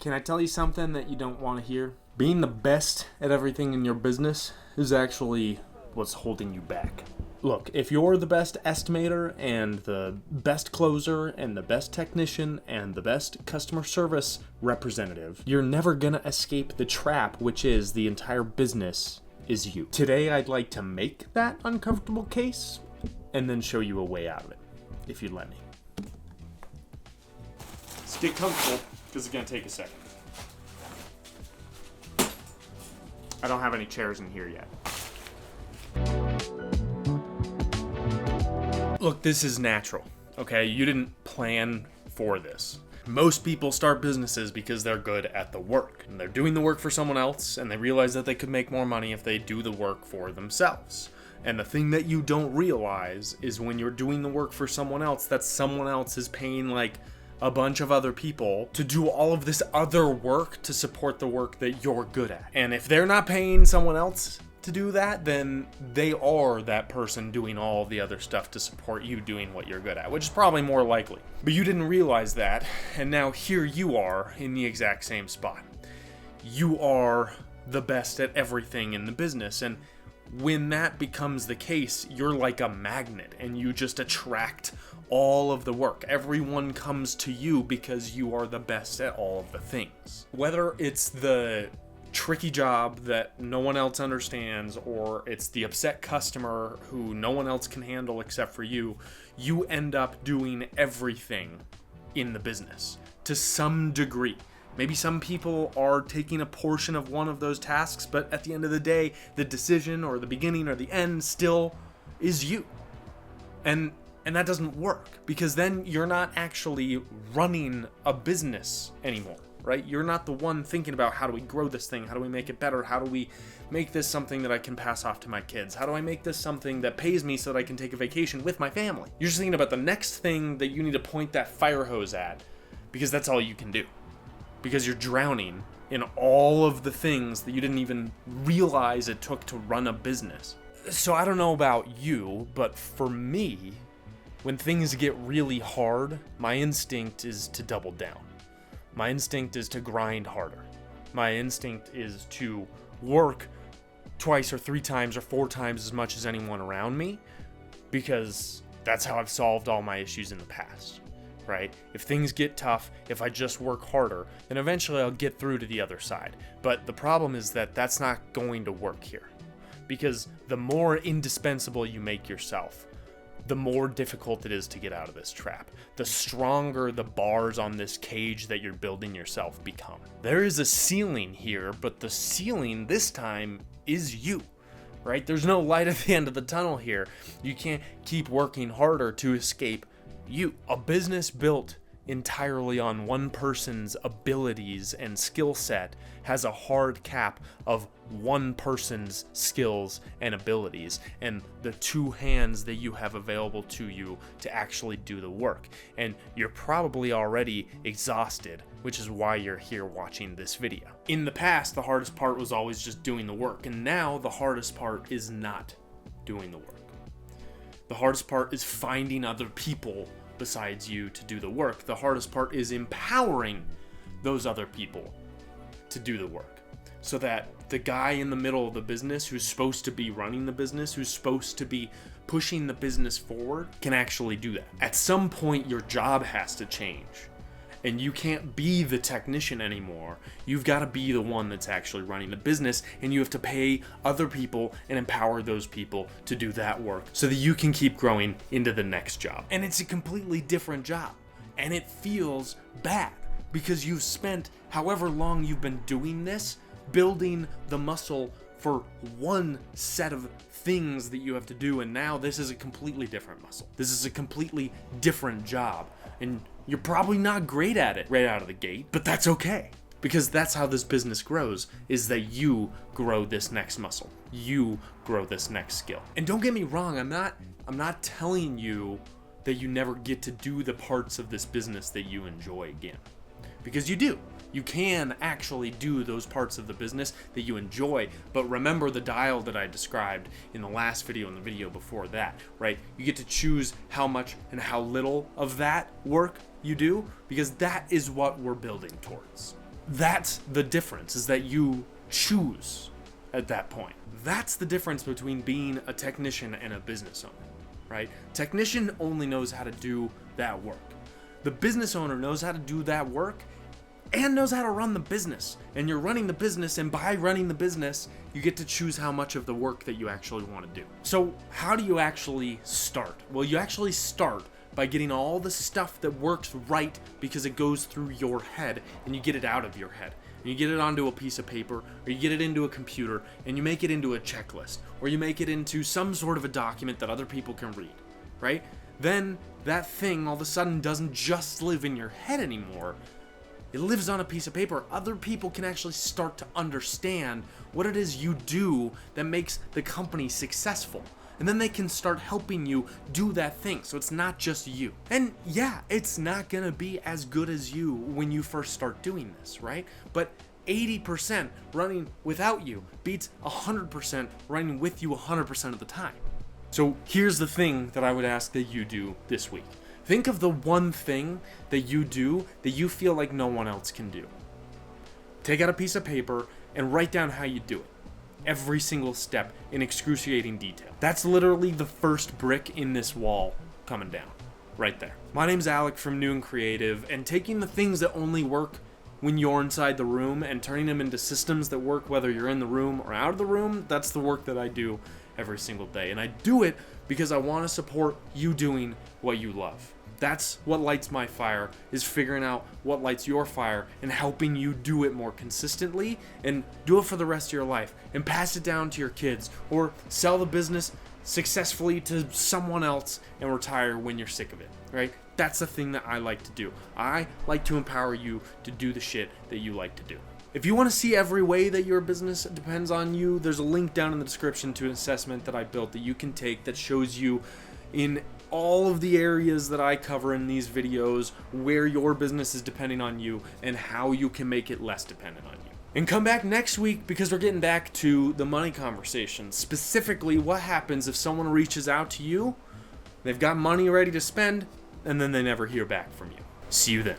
Can I tell you something that you don't want to hear? Being the best at everything in your business is actually what's holding you back. Look, if you're the best estimator and the best closer and the best technician and the best customer service representative, you're never gonna escape the trap, which is the entire business is you. Today, I'd like to make that uncomfortable case and then show you a way out of it, if you'd let me. Let's get comfortable, because it's gonna take a second. I don't have any chairs in here yet. Look, this is natural, okay? You didn't plan for this. Most people start businesses because they're good at the work. And they're doing the work for someone else, and they realize that they could make more money if they do the work for themselves. And the thing that you don't realize is when you're doing the work for someone else, that someone else is paying like a bunch of other people to do all of this other work to support the work that you're good at. And if they're not paying someone else to do that, then they are that person doing all the other stuff to support you doing what you're good at, which is probably more likely. But you didn't realize that, and now here you are in the exact same spot. You are the best at everything in the business, and when that becomes the case, you're like a magnet, and you just attract all of the work. Everyone comes to you because you are the best at all of the things. Whether it's the tricky job that no one else understands, or it's the upset customer who no one else can handle except for you, you end up doing everything in the business to some degree. Maybe some people are taking a portion of one of those tasks, but at the end of the day, the decision or the beginning or the end still is you. And that doesn't work, because then you're not actually running a business anymore. Right? You're not the one thinking about how do we grow this thing? How do we make it better? How do we make this something that I can pass off to my kids? How do I make this something that pays me so that I can take a vacation with my family? You're just thinking about the next thing that you need to point that fire hose at, because that's all you can do. Because you're drowning in all of the things that you didn't even realize it took to run a business. So I don't know about you, but for me, when things get really hard, my instinct is to double down. My instinct is to grind harder. My instinct is to work twice or three times or four times as much as anyone around me, because that's how I've solved all my issues in the past, right? If things get tough, if I just work harder, then eventually I'll get through to the other side. But the problem is that that's not going to work here, because the more indispensable you make yourself, the more difficult it is to get out of this trap. The stronger the bars on this cage that you're building yourself become. There is a ceiling here, but the ceiling this time is you, right? There's no light at the end of the tunnel here. You can't keep working harder to escape you. A business built entirely on one person's abilities and skill set has a hard cap of one person's skills and abilities and the two hands that you have available to you to actually do the work. And you're probably already exhausted, which is why you're here watching this video. In the past, the hardest part was always just doing the work, and now the hardest part is not doing the work. The hardest part is finding other people besides you to do the work. The hardest part is empowering those other people to do the work, so that the guy in the middle of the business who's supposed to be running the business, who's supposed to be pushing the business forward, can actually do that. At some point, your job has to change, and you can't be the technician anymore. You've got to be the one that's actually running the business, and you have to pay other people and empower those people to do that work so that you can keep growing into the next job. And it's a completely different job, and it feels bad because you've spent however long you've been doing this, building the muscle for one set of things that you have to do, and now this is a completely different muscle. This is a completely different job, and you're probably not great at it right out of the gate, but that's okay, because that's how this business grows, is that you grow this next muscle. You grow this next skill. And don't get me wrong, I'm not telling you that you never get to do the parts of this business that you enjoy again, because you do. You can actually do those parts of the business that you enjoy, but remember the dial that I described in the last video and the video before that, right? You get to choose how much and how little of that work you do, because that is what we're building towards. that's the difference, is that you choose at that point. That's the difference between being a technician and a business owner, right? Technician only knows how to do that work. The business owner knows how to do that work and knows how to run the business. And you're running the business, and by running the business, you get to choose how much of the work that you actually want to do. So how do you actually start? Well, you actually start by getting all the stuff that works right because it goes through your head, and you get it out of your head. And you get it onto a piece of paper, or you get it into a computer, and you make it into a checklist, or you make it into some sort of a document that other people can read, right? Then that thing all of a sudden doesn't just live in your head anymore. It lives on a piece of paper. Other people can actually start to understand what it is you do that makes the company successful. And then they can start helping you do that thing. So it's not just you. And yeah, it's not gonna be as good as you when you first start doing this, right? But 80% running without you beats 100% running with you 100% of the time. So here's the thing that I would ask that you do this week. Think of the one thing that you do that you feel like no one else can do. Take out a piece of paper and write down how you do it. Every single step in excruciating detail. That's literally the first brick in this wall coming down. Right there. My name's Alec from New and Creative, and taking the things that only work when you're inside the room and turning them into systems that work whether you're in the room or out of the room, that's the work that I do every single day. And I do it because I want to support you doing what you love. That's what lights my fire, is figuring out what lights your fire and helping you do it more consistently and do it for the rest of your life and pass it down to your kids or sell the business successfully to someone else and retire when you're sick of it, right? That's the thing that I like to do. I like to empower you to do the shit that you like to do. If you want to see every way that your business depends on you, there's a link down in the description to an assessment that I built that you can take that shows you in all of the areas that I cover in these videos where your business is depending on you and how you can make it less dependent on you. And come back next week because we're getting back to the money conversation. Specifically, what happens if someone reaches out to you, they've got money ready to spend, and then they never hear back from you. See you then.